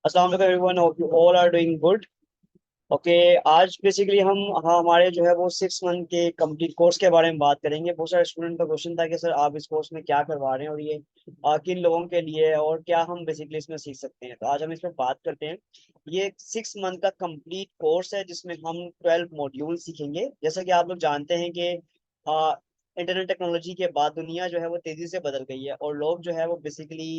अस्सलाम वालेकुम everyone, hope you all are doing good. Okay. आज बेसिकली हम हमारे जो है वो 6 मंथ के कंप्लीट कोर्स के बारे में बात करेंगे। बहुत सारे स्टूडेंट का क्वेश्चन था कि सर आप इस कोर्स में क्या करवा रहे हैं और ये किन लोगों के लिए है और क्या हम बेसिकली इसमें सीख सकते हैं। तो आज हम इस पर बात करते हैं। ये 6 मंथ का कंप्लीट कोर्स है जिसमें हम 12 मॉड्यूल सीखेंगे। जैसा कि आप लोग जानते हैं कि इंटरनेट टेक्नोलॉजी के बाद दुनिया जो है वो तेजी से बदल गई है और लोग जो है वो बेसिकली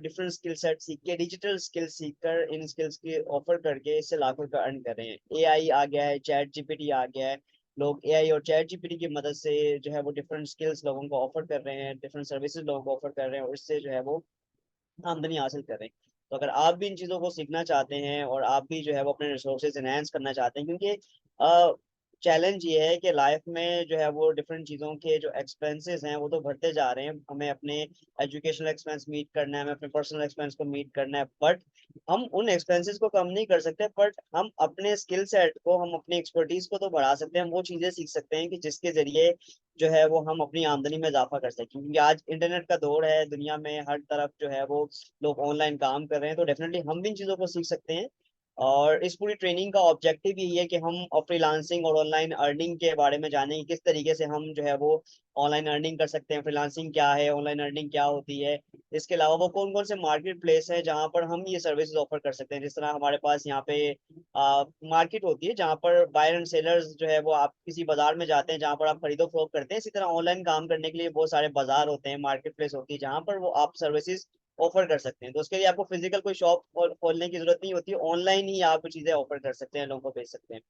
डिफरेंट स्किल सेट सीख के, डिजिटल स्किल सीख कर इन स्किल्स के ऑफर करके इससे लाखों रुपए अर्न कर रहे हैं। एआई आ गया है, चैट जीपीटी आ गया है। लोग एआई और चैट जीपीटी की मदद से जो है वो डिफरेंट स्किल्स लोगों को ऑफर कर रहे हैं, डिफरेंट सर्विसेज लोगों को ऑफर कर रहे हैं और इससे जो है वो आमदनी हासिल कर रहे हैं। तो अगर आप भी इन चीज़ों को सीखना चाहते हैं और आप भी जो है वो अपने रिसोर्सेज एनहेंस करना चाहते हैं, क्योंकि चैलेंज ये है कि लाइफ में जो है वो डिफरेंट चीज़ों के जो एक्सपेंसेस हैं वो तो बढ़ते जा रहे हैं। हमें अपने एजुकेशनल एक्सपेंस मीट करना है, हमें अपने पर्सनल एक्सपेंस को मीट करना है, बट हम उन एक्सपेंसेस को कम नहीं कर सकते। बट हम अपने स्किल सेट को, हम अपनी एक्सपर्टीज को तो बढ़ा सकते हैं। हम वो चीज़ें सीख सकते हैं कि जिसके जरिए जो है वो हम अपनी आमदनी में इजाफा कर सकें, क्योंकि आज इंटरनेट का दौर है। दुनिया में हर तरफ जो है वो लोग ऑनलाइन काम कर रहे हैं, तो डेफिनेटली हम भी इन चीज़ों को सीख सकते हैं। और इस पूरी ट्रेनिंग का ऑब्जेक्टिव यही है कि हम फ्रीलांसिंग और ऑनलाइन अर्निंग के बारे में जानें कि किस तरीके से हम जो है वो ऑनलाइन अर्निंग कर सकते हैं, फ्रीलांसिंग क्या है, ऑनलाइन अर्निंग क्या होती है। इसके अलावा वो कौन कौन से मार्केट प्लेस है जहाँ पर हम ये सर्विसेज ऑफर कर सकते हैं। जिस तरह हमारे पास यहाँ पे मार्केट होती है जहाँ पर बायर एंड सेलर्स जो है वो, आप किसी बाजार में जाते हैं जहाँ पर आप खरीदो फरोख्त करते हैं, इसी तरह ऑनलाइन काम करने के लिए बहुत सारे बाजार होते हैं, मार्केट प्लेस होती है जहाँ पर वो आप सर्विसेज ऑफर कर सकते हैं। तो उसके लिए आपको फिजिकल कोई शॉप खोलने की जरूरत नहीं होती, ऑनलाइन ही आप चीजें ऑफर कर सकते हैं, लोगों को बेच सकते हैं।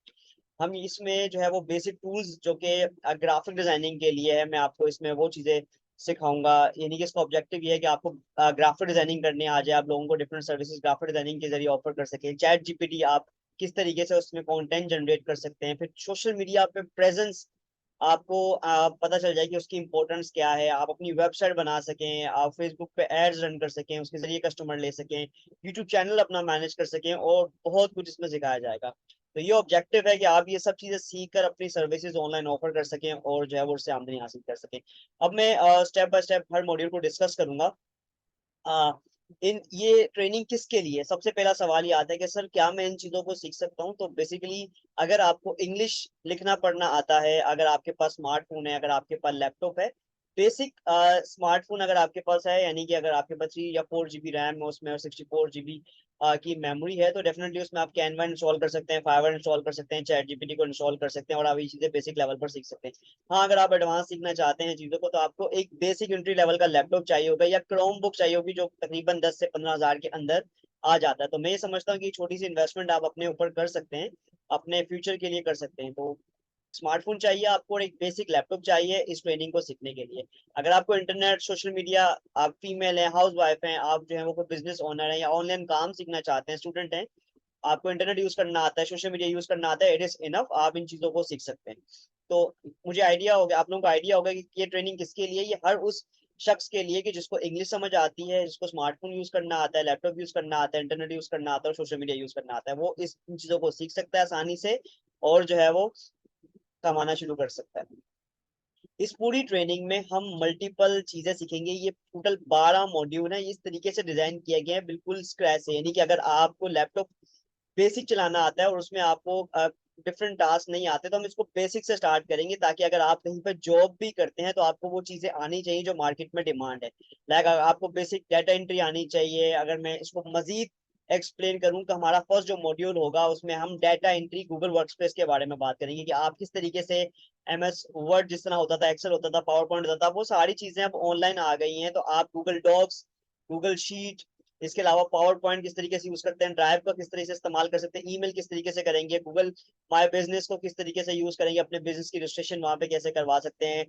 हम इसमें जो है वो बेसिक टूल्स जो कि ग्राफिक डिजाइनिंग के लिए है, मैं आपको इसमें वो चीजें सिखाऊंगा। यानी कि इसका ऑब्जेक्टिव ये है कि आपको ग्राफिक डिजाइनिंग करने आ जाए, आप लोगों को डिफरेंट सर्विसेज ग्राफिक डिजाइनिंग के जरिए ऑफर कर सकें। चैट जीपीटी आप किस तरीके से उसमें कंटेंट जनरेट कर सकते हैं। फिर सोशल मीडिया पे प्रेजेंस आपको पता चल जाए कि उसकी इंपॉर्टेंस क्या है। आप अपनी वेबसाइट बना सकें, आप फेसबुक पे एड्स रन कर सकें, उसके जरिए कस्टमर ले सकें, यूट्यूब चैनल अपना मैनेज कर सकें और बहुत कुछ इसमें सिखाया जाएगा। तो ये ऑब्जेक्टिव है कि आप ये सब चीजें सीख कर अपनी सर्विसेज ऑनलाइन ऑफर कर सकें और जो है वो उससे आमदनी हासिल कर सकें। अब मैं step by step her module को डिस्कस करूंगा। आ, इन ये ट्रेनिंग किसके लिए, सबसे पहला सवाल ये आता है कि सर क्या मैं इन चीजों को सीख सकता हूँ। तो बेसिकली अगर आपको इंग्लिश लिखना पढ़ना आता है, अगर आपके पास स्मार्टफोन है, अगर आपके पास लैपटॉप है, बेसिक स्मार्टफोन अगर आपके पास है, यानी कि अगर आपके पास 3 या 4 GB रैम है उसमें और 64 GB की मेमोरी है, तो डेफिनेटली उसमें आप कैनवा इंस्टॉल कर सकते हैं, फाइवर इंस्टॉल कर सकते हैं, चैट जीपीटी को इंस्टॉल कर सकते हैं और आप ये चीजें बेसिक लेवल पर सीख सकते हैं। हाँ, अगर आप एडवांस सीखना चाहते हैं चीजों को, तो आपको एक बेसिक एंट्री लेवल का लैपटॉप चाहिए होगा या क्रोम बुक चाहिए होगी, जो तकरीबन 10 से 15 हज़ार के अंदर आ जाता है। तो मैं ये समझता हूँ कि छोटी सी इन्वेस्टमेंट आप अपने ऊपर कर सकते हैं, अपने फ्यूचर के लिए कर सकते हैं। तो स्मार्टफोन चाहिए आपको और एक बेसिक लैपटॉप चाहिए इस ट्रेनिंग को सीखने के लिए। अगर आपको इंटरनेट, सोशल मीडिया, आप फीमेल हैं, हाउस वाइफ हैं, आप जो है वो कोई बिजनेस ओनर है या ऑनलाइन काम सीखना चाहते हैं, स्टूडेंट हैं, आपको इंटरनेट यूज करना आता है, सोशल मीडिया यूज करना आता है, इट इज इनफ, आप इन चीजों को सीख सकते हैं। तो मुझे आइडिया हो गया, आप लोगों को आइडिया होगा कि ये ट्रेनिंग किसके लिए। ये हर उस शख्स के लिए कि जिसको इंग्लिश समझ आती है, जिसको स्मार्टफोन यूज करना आता है, लैपटॉप यूज करना आता है, इंटरनेट यूज करना आता है और सोशल मीडिया यूज करना आता है, वो इन चीजों को सीख सकता है आसानी से और जो है वो कमाना शुरू कर सकता है। इस पूरी ट्रेनिंग में हम मल्टीपल चीजें सीखेंगे। ये टोटल 12 मॉड्यूल है, इस तरीके से डिजाइन किया गया है बिल्कुल स्क्रैच से। यानी कि अगर आपको लैपटॉप बेसिक चलाना आता है और उसमें आपको डिफरेंट टास्क नहीं आते, तो हम इसको बेसिक से स्टार्ट करेंगे, ताकि अगर आप कहीं पर जॉब भी करते हैं तो आपको वो चीजें आनी चाहिए जो मार्केट में डिमांड है। लाइक आपको बेसिक डाटा एंट्री आनी चाहिए। अगर मैं इसको मजीद एक्सप्लेन करूं तो हमारा फर्स्ट जो मॉड्यूल होगा उसमें हम डाटा एंट्री गूगल वर्कस्पेस के बारे में बात करेंगे कि आप किस तरीके से MS वर्ड जिस तरह होता था, एक्सेल होता था, पावर पॉइंट होता था, वो सारी चीजें अब ऑनलाइन आ गई हैं। तो आप गूगल डॉक्स, गूगल शीट, इसके अलावा पावर पॉइंट किस तरीके से यूज करते हैं, ड्राइव का किस तरीके से इस्तेमाल कर सकते हैं, ईमेल किस तरीके से करेंगे, गूगल माय बिजनेस को किस तरीके से यूज करेंगे, अपने बिजनेस की रजिस्ट्रेशन वहां पे कैसे करवा सकते हैं,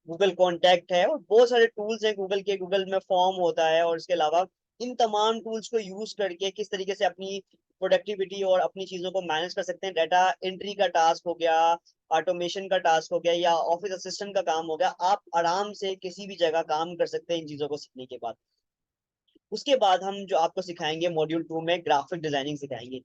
गूगल कॉन्टैक्ट है और बहुत सारे टूल्स हैं गूगल के। गूगल में फॉर्म होता है और इसके अलावा इन तमाम टूल्स को यूज करके किस तरीके से अपनी प्रोडक्टिविटी और अपनी चीजों को मैनेज कर सकते हैं। डाटा एंट्री का टास्क हो गया, ऑटोमेशन का टास्क हो गया या ऑफिस असिस्टेंट का काम हो गया, आप आराम से किसी भी जगह काम कर सकते हैं इन चीजों को सीखने के बाद। उसके बाद हम जो आपको सिखाएंगे मॉड्यूल 2 में ग्राफिक डिजाइनिंग सिखाएंगे।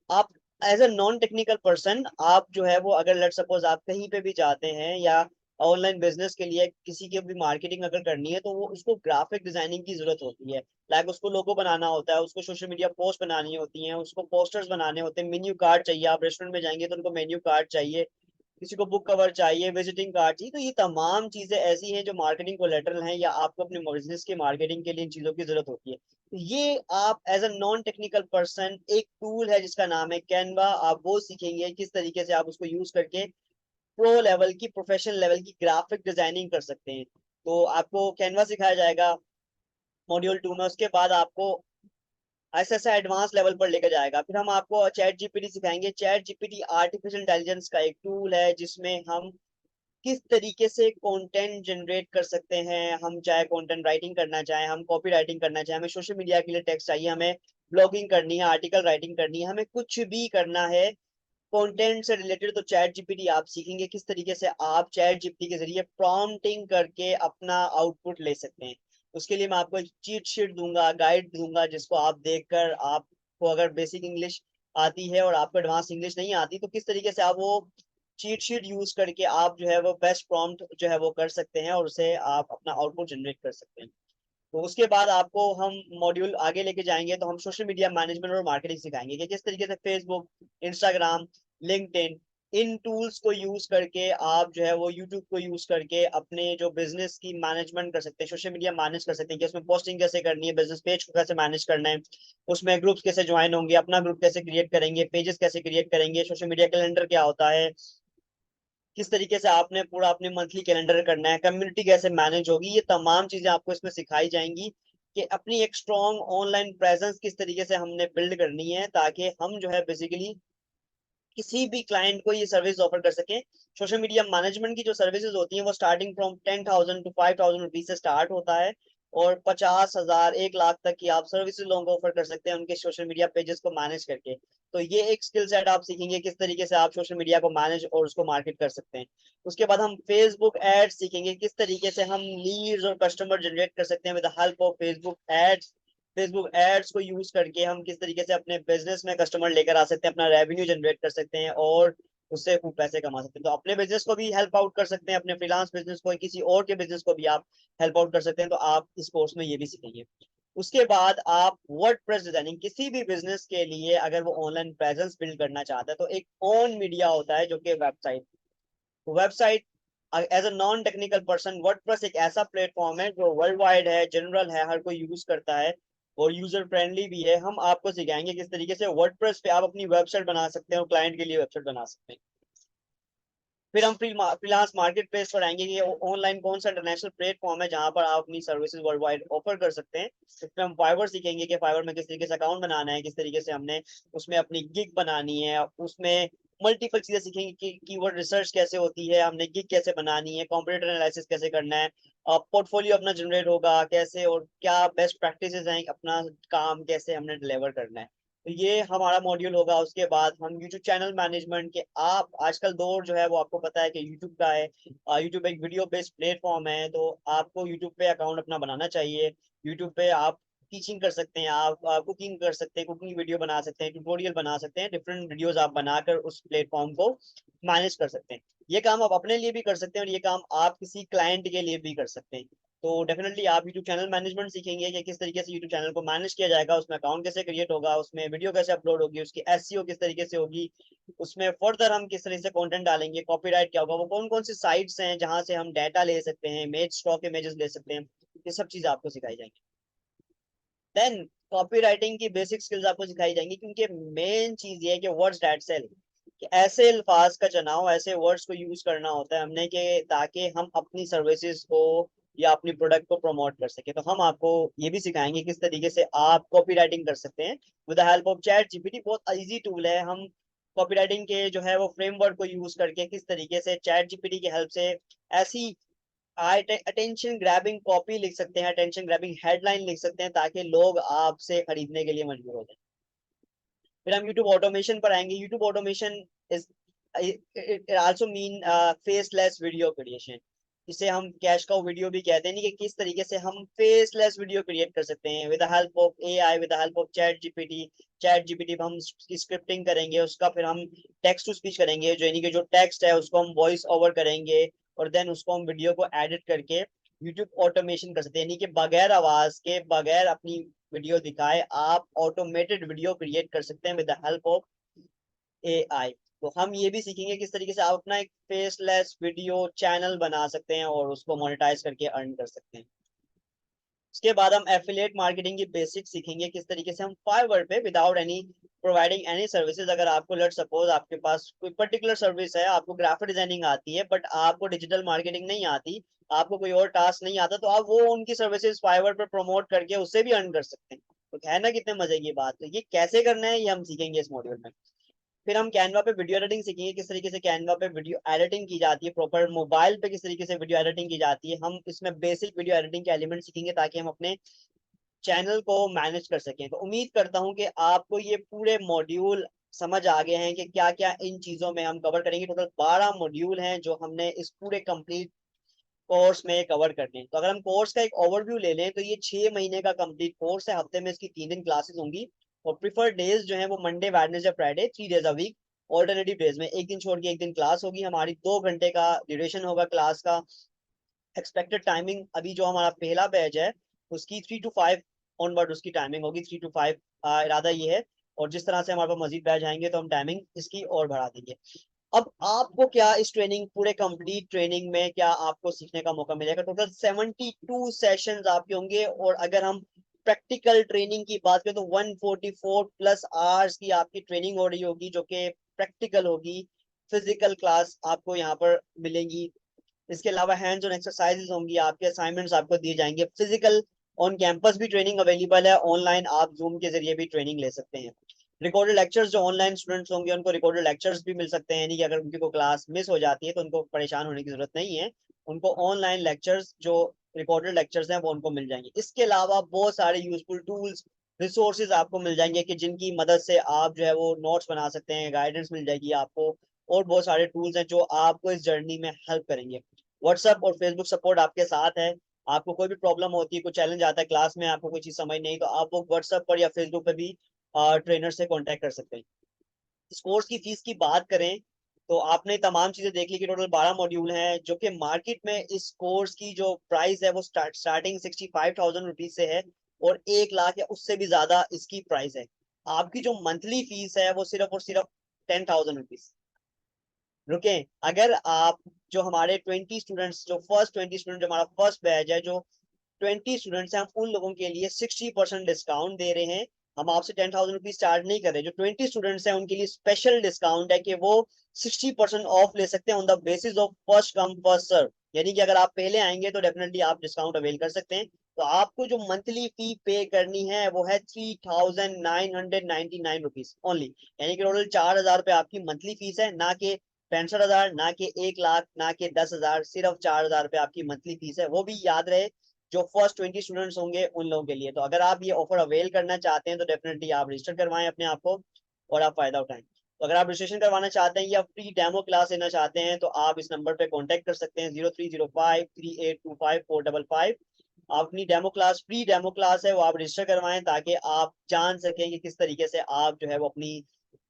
आप as a non technical person, आप जो है वो अगर लेट सपोज आप कहीं पे भी जाते हैं या ऑनलाइन बिजनेस के लिए किसी की भी मार्केटिंग अगर करनी है तो वो उसको ग्राफिक डिजाइनिंग की जरूरत होती है। लाइक उसको लोगो बनाना होता है, उसको सोशल मीडिया पोस्ट बनानी होती हैं, उसको पोस्टर्स बनाने होते हैं, मेन्यू कार्ड चाहिए, आप रेस्टोरेंट में जाएंगे तो उनको मेन्यू कार्ड चाहिए, किसी को बुक कवर चाहिए, विजिटिंग कार्ड चाहिए। तो ये तमाम चीजें ऐसी हैं जो मार्केटिंग कोलेटरल हैं या आपको अपने बिजनेस की मार्केटिंग के लिए इन चीजों की जरूरत होती है। तो ये आप as a non technical person, एक टूल है जिसका नाम है कैनवा, आप वो सीखेंगे किस तरीके से आप उसको यूज करके प्रो लेवल की, प्रोफेशनल लेवल की ग्राफिक डिजाइनिंग कर सकते हैं। तो आपको कैनवा सिखाया जाएगा मॉड्यूल 2 में। उसके बाद आपको ऐसे ऐसे एडवांस लेवल पर लेकर जाएगा। फिर हम आपको चैट जीपीटी सिखाएंगे। चैट जीपीटी आर्टिफिशियल इंटेलिजेंस का एक टूल है जिसमें हम किस तरीके से कंटेंट जनरेट कर सकते हैं। हम चाहे कंटेंट राइटिंग करना चाहें, हम कॉपी राइटिंग करना चाहें, हमें सोशल मीडिया के लिए टेक्स्ट चाहिए, हमें ब्लॉगिंग करनी है, आर्टिकल राइटिंग करनी है, हमें कुछ भी करना है कंटेंट से रिलेटेड, तो चैट जीपीटी आप सीखेंगे किस तरीके से आप चैट जीपीटी के जरिए प्रॉम्प्टिंग करके अपना आउटपुट ले सकते हैं। उसके लिए मैं आपको एक चीट शीट दूंगा, गाइड दूंगा, जिसको आप देखकर, आपको अगर बेसिक इंग्लिश आती है और आपको एडवांस इंग्लिश नहीं आती तो किस तरीके से आप वो चीट शीट यूज करके आप जो है वो बेस्ट प्रॉम्प्ट जो है वो कर सकते हैं और उसे आप अपना आउटपुट जनरेट कर सकते हैं। तो उसके बाद आपको हम मॉड्यूल आगे लेके जाएंगे तो हम सोशल मीडिया मैनेजमेंट और मार्केटिंग सिखाएंगे कि किस तरीके से फेसबुक, इंस्टाग्राम, लिंक्डइन, इन टूल्स को यूज करके आप जो है वो यूट्यूब को यूज करके अपने जो बिजनेस की मैनेजमेंट कर सकते हैं, सोशल मीडिया मैनेज कर सकते हैं कि उसमें पोस्टिंग कैसे करनी है, बिजनेस पेज को कैसे मैनेज करना है, उसमें ग्रुप्स कैसे ज्वाइन होंगे, अपना ग्रुप कैसे क्रिएट करेंगे, पेजेस कैसे क्रिएट करेंगे, सोशल मीडिया कैलेंडर क्या होता है, किस तरीके से आपने पूरा अपने मंथली कैलेंडर करना है, कम्युनिटी कैसे मैनेज होगी, ये तमाम चीजें आपको इसमें सिखाई जाएंगी कि अपनी एक स्ट्रॉन्ग ऑनलाइन प्रेजेंस किस तरीके से हमने बिल्ड करनी है ताकि हम जो है बेसिकली किसी भी क्लाइंट को ये सर्विस ऑफर कर सकें। सोशल मीडिया मैनेजमेंट की जो सर्विसेज होती हैं वो स्टार्टिंग फ्रॉम 10,000 टू 5,000 रुपीज से स्टार्ट होता है और 50,000 1 लाख तक की आप सर्विसेज लोगों को ऑफर कर सकते हैं उनके सोशल मीडिया पेजेस को मैनेज करके। तो ये एक स्किल सेट आप सीखेंगे किस तरीके से आप सोशल मीडिया को मैनेज और उसको मार्केट कर सकते हैं। उसके बाद हम फेसबुक एड्स सीखेंगे किस तरीके से हम लीड्स और कस्टमर जनरेट कर सकते हैं with the help of Facebook ads. Facebook ads को यूज करके हम किस तरीके से अपने बिजनेस में कस्टमर लेकर आ सकते हैं, अपना रेवेन्यू जनरेट कर सकते हैं और उससे खूब पैसे कमा सकते हैं। तो अपने बिजनेस को भी हेल्प आउट कर सकते हैं, अपने फ्रीलांस बिजनेस को, किसी और के बिजनेस को भी आप हेल्प आउट कर सकते हैं। तो आप इस कोर्स में ये भी सीखेंगे। उसके बाद आप वर्डप्रेस डिजाइनिंग, किसी भी बिजनेस के लिए अगर वो ऑनलाइन प्रेजेंस बिल्ड करना चाहता है तो एक ऑन मीडिया होता है जो कि website. Website as a non technical person, WordPress एक ऐसा प्लेटफॉर्म है जो वर्ल्ड वाइड है, जनरल है, हर कोई यूज करता है और यूजर फ्रेंडली भी है। हम आपको सिखाएंगे किस तरीके से वर्डप्रेस पे आप अपनी वेबसाइट बना सकते हैं और क्लाइंट के लिए वेबसाइट बना सकते हैं। फिर हम फ्रीलांस मार्केट प्लेस पर आएंगे कि ऑनलाइन कौन सा इंटरनेशनल प्लेटफॉर्म है जहां पर आप अपनी सर्विसेज वर्ल्ड वाइड ऑफर कर सकते हैं। इसमें हम फाइवर सीखेंगे कि फाइवर में किस तरीके से अकाउंट बनाना है, किस तरीके से हमने उसमें अपनी गिग बनानी है, उसमें मल्टीपल चीजें सीखेंगे कि कीवर्ड रिसर्च कैसे होती है, हमने गिग कैसे बनानी है, कॉम्पिटिटर एनालिसिस कैसे करना है, पोर्टफोलियो अपना जनरेट होगा कैसे और क्या बेस्ट प्रैक्टिसेस हैं, अपना काम कैसे हमने डिलीवर करना है। तो ये हमारा मॉड्यूल होगा। उसके बाद हम यूट्यूब चैनल मैनेजमेंट के, आप आजकल दौर जो है वो आपको पता है कि यूट्यूब का है। यूट्यूब एक वीडियो बेस्ड प्लेटफॉर्म है तो आपको यूट्यूब पे अकाउंट अपना बनाना चाहिए। यूट्यूब पे आप टीचिंग कर सकते हैं, आप कुकिंग कर सकते हैं, कुकिंग वीडियो बना सकते हैं, ट्यूटोरियल बना सकते हैं, डिफरेंट वीडियोस आप बनाकर उस प्लेटफॉर्म को मैनेज कर सकते हैं। ये काम आप अपने लिए भी कर सकते हैं और ये काम आप किसी क्लाइंट के लिए भी कर सकते हैं। तो डेफिनेटली आप यूट्यूब चैनल मैनेजमेंट सीखेंगे कि किस तरीके से यूट्यूब चैनल को मैनेज किया जाएगा, उसमें अकाउंट कैसे क्रिएट होगा, उसमें वीडियो कैसे अपलोड होगी, उसकी एसईओ किस तरीके से होगी, उसमें फर्दर हम किस तरीके से कंटेंट डालेंगे, कॉपीराइट क्या होगा, वो कौन कौन सी साइट्स हैं जहां से हम डाटा ले सकते हैं, इमेज स्टॉक इमेजेस ले सकते हैं, ये सब चीजें आपको सिखाई जाएंगी। देन कॉपी राइटिंग की बेसिक स्किल्स आपको सिखाई जाएंगी क्योंकि मेन चीज ये है कि वर्ड्स दैट सेल, कि ऐसे अल्फाज का चुनाव, ऐसे वर्ड्स को यूज करना होता है हमने कि ताकि हम अपनी सर्विसेज को या अपनी प्रोडक्ट को प्रमोट कर सके। तो हम आपको ये भी सिखाएंगे किस तरीके से आप कॉपी राइटिंग कर सकते हैं with the help of chat GPT. बहुत इजी टूल है। हम कॉपी राइटिंग के जो है वो फ्रेमवर्क को यूज करके किस तरीके से चैट जीपीटी की हेल्प से ऐसी अटेंशन ग्रैबिंग कॉपी लिख सकते हैं, अटेंशन ग्रैबिंग हेडलाइन लिख सकते हैं ताकि लोग आपसे खरीदने के लिए मजबूर हो जाए। फिर हम यूट्यूब ऑटोमेशन पर आएंगे। YouTube automation is it also mean faceless video creation. इसे हम कैश काउ वीडियो भी कहते हैं, कि किस तरीके से हम फेसलेस वीडियो क्रिएट कर सकते हैं with the help of AI, with the help of chat GPT. Chat GPT पर हम उसकी स्क्रिप्टिंग करेंगे, उसका फिर हम टेक्स्ट टू स्पीच करेंगे, जो यानी कि जो टेक्स्ट है उसको हम वॉइस ओवर करेंगे और देन उसको हम वीडियो को एडिट करके यूट्यूब ऑटोमेशन कर सकते हैं, यानी कि बगैर आवाज के, बगैर अपनी वीडियो दिखाए आप ऑटोमेटेड वीडियो क्रिएट कर सकते हैं with the help of AI. तो हम ये भी सीखेंगे किस तरीके से आप अपना एक फेसलेस वीडियो चैनल बना सकते हैं और उसको मोनेटाइज करके अर्न कर सकते हैं। उसके बाद हम एफिलिएट मार्केटिंग की बेसिक सीखेंगे, किस तरीके से हम फाइवर पे without any providing any services, अगर आपको लेट सपोज आपके पास कोई पर्टिकुलर सर्विस है, आपको ग्राफिक डिजाइनिंग आती है बट आपको डिजिटल मार्केटिंग नहीं आती, आपको कोई और टास्क नहीं आता, तो आप वो उनकी सर्विसेज फाइवर पे प्रमोट करके उससे भी अर्न कर सकते हैं। तो है ना कितने मजे की बात। तो ये कैसे करना है ये हम सीखेंगे इस मॉड्यूल में। फिर हम कैनवा पे वीडियो एडिटिंग सीखेंगे, किस तरीके से कैनवा पे वीडियो एडिटिंग की जाती है, प्रॉपर मोबाइल पे किस तरीके से वीडियो एडिटिंग की जाती है। हम इसमें बेसिक वीडियो एडिटिंग के एलिमेंट सीखेंगे ताकि हम अपने चैनल को मैनेज कर सकें। तो उम्मीद करता हूं कि आपको ये पूरे मॉड्यूल समझ आ गए हैं कि क्या क्या इन चीजों में हम कवर करेंगे। टोटल 12 मॉड्यूल हैं जो हमने इस पूरे कंप्लीट कोर्स में कवर करने हैं। तो अगर हम कोर्स का एक ओवरव्यू ले लें तो ये 6 महीने का कंप्लीट कोर्स है। हफ्ते में इसकी 3 दिन क्लासेस होंगी और प्रिफर्ड डेज जो है वो Monday Wednesday Friday, 3 days a week. Alternative days में एक दिन छोड़ के एक दिन क्लास होगी हमारी। 2 घंटे का ड्यूरेशन होगा क्लास का। एक्सपेक्टेड टाइमिंग अभी जो हमारा पहला बैच है उसकी 3 to 5 ऑनवर्ड उसकी टाइमिंग होगी, 3 to 5 इरादा ये है। और जिस तरह से हमारे पास मजीद बैच आएंगे तो हम टाइमिंग इसकी और बढ़ा देंगे। अब आपको क्या इस ट्रेनिंग, पूरे कंप्लीट ट्रेनिंग में क्या आपको सीखने का मौका मिलेगा। टोटल 72 सेशंस आपके होंगे और अगर हम प्रैक्टिकल ट्रेनिंग की बात करें तो 144+ आवर्स की आपकी ट्रेनिंग हो रही होगी जो कि प्रैक्टिकल होगी। फिजिकल क्लास आपको यहाँ पर मिलेंगी। इसके अलावा हैंड्स ऑन एक्सरसाइजेज होंगी, आपके असाइनमेंट्स आपको दिए जाएंगे। फिजिकल ऑन कैंपस भी ट्रेनिंग अवेलेबल है, ऑनलाइन आप जूम के जरिए भी ट्रेनिंग ले सकते हैं। रिकॉर्डेड लेक्चर्स जो ऑनलाइन स्टूडेंट्स होंगे उनको रिकॉर्डेड लेक्चर्स भी मिल सकते हैं, यानी कि अगर उनकी कोई क्लास मिस हो जाती है तो उनको परेशान होने की जरूरत नहीं है। उनको ऑनलाइन लेक्चर्स जो रिकॉर्डेड लेक्चर्स हैं वो उनको मिल जाएंगे। इसके अलावा बहुत सारे यूजफुल टूल्स, रिसोर्सेज आपको मिल जाएंगे कि जिनकी मदद से आप जो है वो नोट्स बना सकते हैं, गाइडेंस मिल जाएगी आपको। और बहुत सारे टूल्स हैं जो आपको इस जर्नी में हेल्प करेंगे। व्हाट्सएप और फेसबुक सपोर्ट आपके साथ है। आपको कोई भी प्रॉब्लम होती है, कोई चैलेंज आता है क्लास में, आपको कोई चीज समझ नहीं तो आप वो व्हाट्सएप पर या फेसबुक पर भी ट्रेनर से कांटेक्ट कर सकते हैं। इस कोर्स की फीस की बात करें तो आपने तमाम चीजें देख ली कि टोटल 12 मॉड्यूल हैं जो कि मार्केट में इस कोर्स की जो प्राइस है वो स्टार्टिंग 65,000 रुपीज से है और 1 लाख या उससे भी ज्यादा इसकी प्राइस है। आपकी जो मंथली फीस है वो सिर्फ और सिर्फ 10,000 रुपीज। रुके, अगर आप जो हमारे 20 स्टूडेंट्स, जो फर्स्ट 20 स्टूडेंट, जो हमारा फर्स्ट बैच है, जो 20 स्टूडेंट्स हैं, हम उन लोगों के लिए 60% डिस्काउंट दे रहे हैं। हम आपसे 10,000 रुपीज चार्ज नहीं कर रहे। जो 20 स्टूडेंट्स हैं उनके लिए स्पेशल डिस्काउंट है कि वो 60% ऑफ ले सकते हैं on the basis of first come first serve, यानी कि अगर आप पहले आएंगे तो डेफिनेटली आप डिस्काउंट अवेल कर सकते हैं। तो आपको जो मंथली फी पे करनी है वो है 3,999 रुपीज ओनली, यानी कि टोटल 4,000 रुपये आपकी मंथली फीस है, ना कि 65,000, ना कि 1 लाख, ना कि 10,000, सिर्फ 4,000 रुपये आपकी मंथली फीस है। वो भी याद रहे जो फर्स्ट 20 स्टूडेंट्स होंगे उन लोगों के लिए। तो अगर आप ये ऑफर अवेल करना चाहते हैं तो डेफिनेटली आप रजिस्टर करवाएं अपने आप को और आप फायदा उठाएं। तो अगर आप रजिस्ट्रेशन करवाना चाहते हैं या फ्री डेमो क्लास लेना चाहते हैं तो आप इस नंबर पे कांटेक्ट कर सकते हैं, 0305382545। आप अपनी demo class, free demo class है वो आप रजिस्टर करवाएं ताकि आप जान सकें कि किस तरीके से आप जो है वो अपनी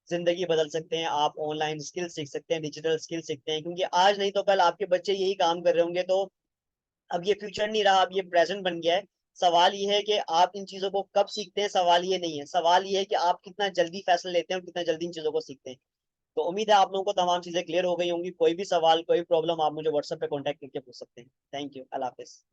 जिंदगी बदल सकते हैं। आप ऑनलाइन स्किल सीख सकते हैं, डिजिटल स्किल सीखते हैं, क्योंकि आज नहीं तो कल आपके बच्चे यही काम कर रहे होंगे। तो अब ये फ्यूचर नहीं रहा, अब ये प्रेजेंट बन गया है। सवाल ये है कि आप इन चीजों को कब सीखते हैं, सवाल ये नहीं है। सवाल ये है कि आप कितना जल्दी फैसला लेते हैं और कितना जल्दी इन चीजों को सीखते हैं। तो उम्मीद है आप लोगों को तमाम चीजें क्लियर हो गई होंगी। कोई भी सवाल, कोई प्रॉब्लम आप मुझे व्हाट्सएप पे कॉन्टेक्ट करके पूछ सकते हैं। Thank you, Allah Hafiz.